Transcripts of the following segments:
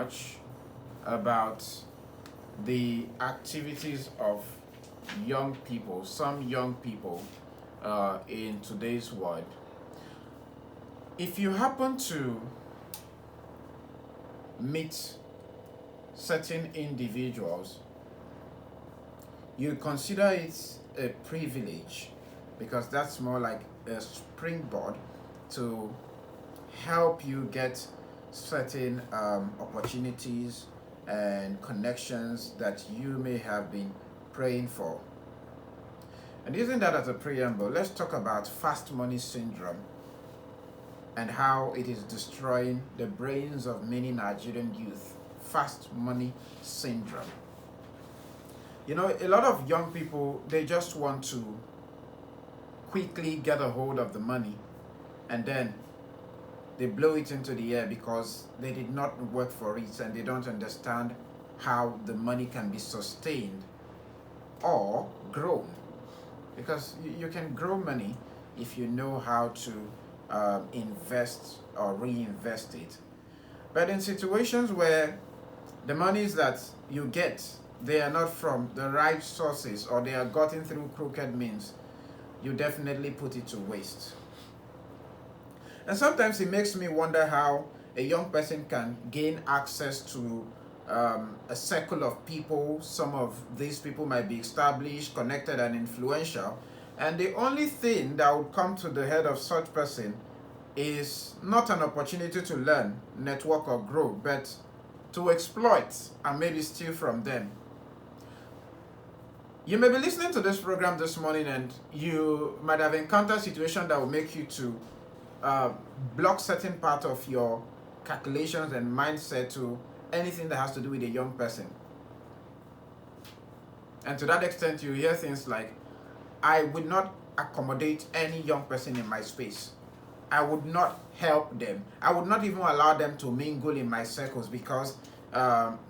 much about the activities of young people, some young people in today's world. If you happen to meet certain individuals, you consider it a privilege because that's more like a springboard to help you get certain opportunities and connections that you may have been praying for. And using that as a preamble, let's talk about fast money syndrome and how it is destroying the brains of many Nigerian youth. Fast money syndrome. You know, a lot of young people, they just want to quickly get a hold of the money and then they blow it into the air because they did not work for it and they don't understand how the money can be sustained or grown. Because you can grow money if you know how to invest or reinvest it. But in situations where the monies that you get, they are not from the right sources or they are gotten through crooked means, you definitely put it to waste. And sometimes it makes me wonder how a young person can gain access to a circle of people. Some of these people might be established, connected, and influential. And the only thing that would come to the head of such person is not an opportunity to learn, network, or grow, but to exploit and maybe steal from them. You may be listening to this program this morning and you might have encountered a situation that will make you to block certain part of your calculations and mindset to anything that has to do with a young person. And to that extent, you hear things like, I would not accommodate any young person in my space. I would not help them. I would not even allow them to mingle in my circles because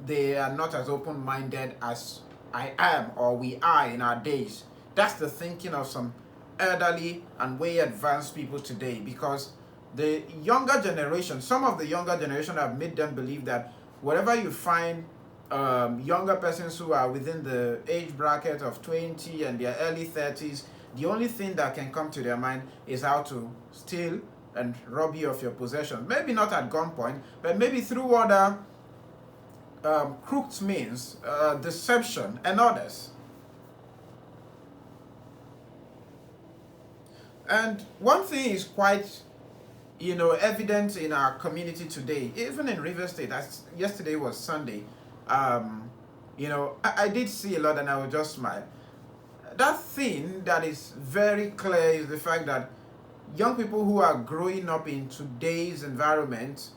they are not as open-minded as I am or we are in our days. That's the thinking of some elderly and way advanced people today, because the younger generation, some of the younger generation have made them believe that wherever you find younger persons who are within the age bracket of 20 and their early 30s, the only thing that can come to their mind is how to steal and rob you of your possessions. Maybe not at gunpoint, but maybe through other crooked means, deception and others. And one thing is quite, evident in our community today, even in River State, as yesterday was Sunday, I did see a lot and I would just smile. That thing that is very clear is the fact that young people who are growing up in today's environment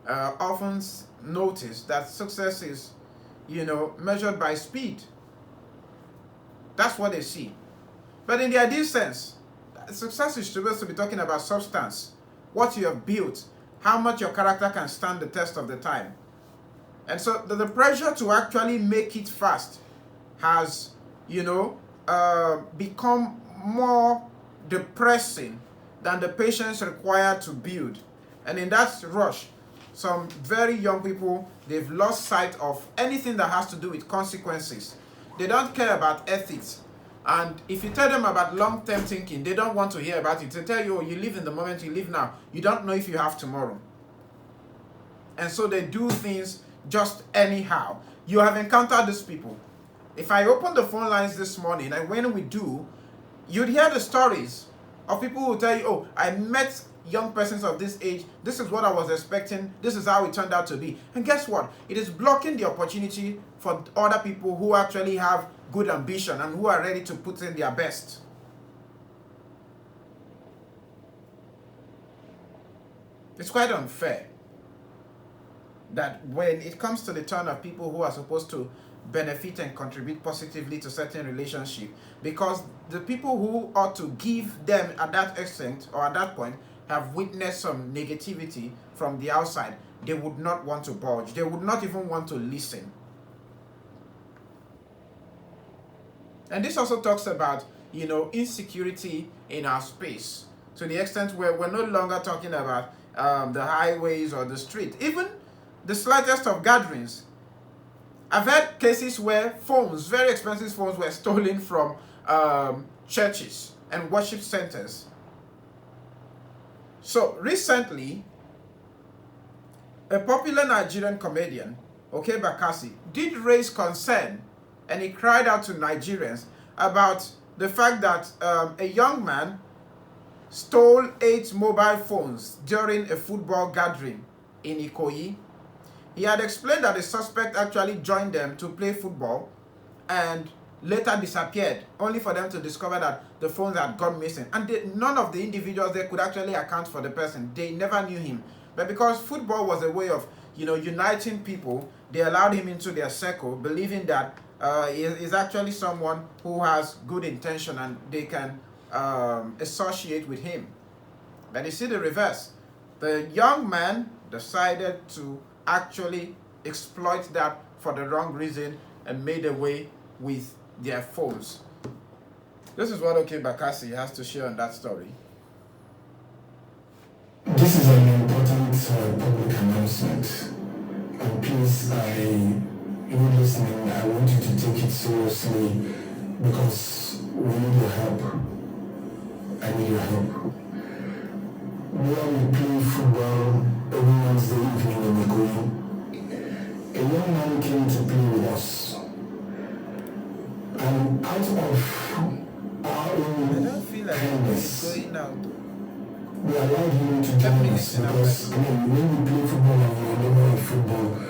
often notice that success is, measured by speed. That's what they see. But in the ideal sense, success is supposed to be talking about substance, what you have built, how much your character can stand the test of the time. And so the pressure to actually make it fast has, become more depressing than the patience required to build. And in that rush, some very young people, they've lost sight of anything that has to do with consequences. They don't care about ethics. And if you tell them about long-term thinking, they don't want to hear about it. They tell you, you live in the moment, you live now. You don't know if you have tomorrow. And so they do things just anyhow. You have encountered these people. If I open the phone lines this morning, and when we do, you'd hear the stories of people who tell you, oh, I met young persons of this age, this is what I was expecting, this is how it turned out to be. And guess what? It is blocking the opportunity for other people who actually have good ambition and who are ready to put in their best. It's quite unfair that when it comes to the turn of people who are supposed to benefit and contribute positively to certain relationship, because the people who ought to give them at that extent or at that point have witnessed some negativity from the outside, they would not want to budge. They would not even want to listen. And this also talks about, insecurity in our space, to the extent where we're no longer talking about the highways or the street. Even the slightest of gatherings. I've had cases where phones, very expensive phones, were stolen from churches and worship centers. So recently, a popular Nigerian comedian, Oke Bakassi, did raise concern, and he cried out to Nigerians about the fact that a young man stole 8 mobile phones during a football gathering in Ikoyi. He had explained that the suspect actually joined them to play football and later disappeared, only for them to discover that the phones had gone missing. And none of the individuals there could actually account for the person. They never knew him. But because football was a way of, uniting people, they allowed him into their circle, believing that he is actually someone who has good intention and they can associate with him. But you see the reverse. The young man decided to actually exploit that for the wrong reason and made away with their phones. This is what Oke Bakassi has to share on that story. This is an important public announcement, and please, you listening, I want you to take it seriously because we need your help. I need your help. While we play football every Wednesday evening in Ikoyi, a young man came to play with us, and out of our own kindness, we allowed him to join us because when we play football and we are never in football,